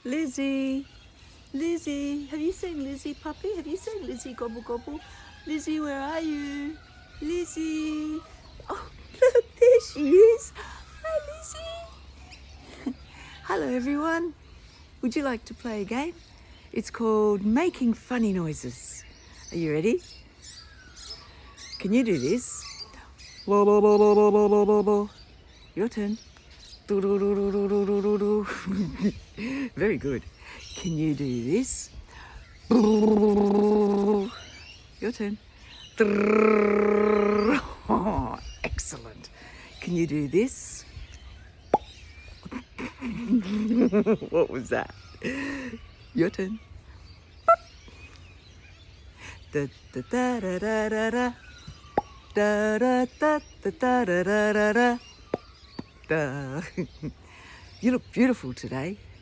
Lizzie, Lizzie, have you seen Lizzie, puppy? Have you seen Lizzie gobble gobble? Lizzie, where are you? Lizzie. Oh, look, there she is. Hi, Lizzie. Hello, everyone. Would you like to play a game? It's called Making Funny Noises. Are you ready? Can you do this? Your turn. Very good. Can you do this? Your turn. Oh, excellent. Can you do this? What was that? Your turn. Da da da da da da da da da da da da da da da. You look beautiful today.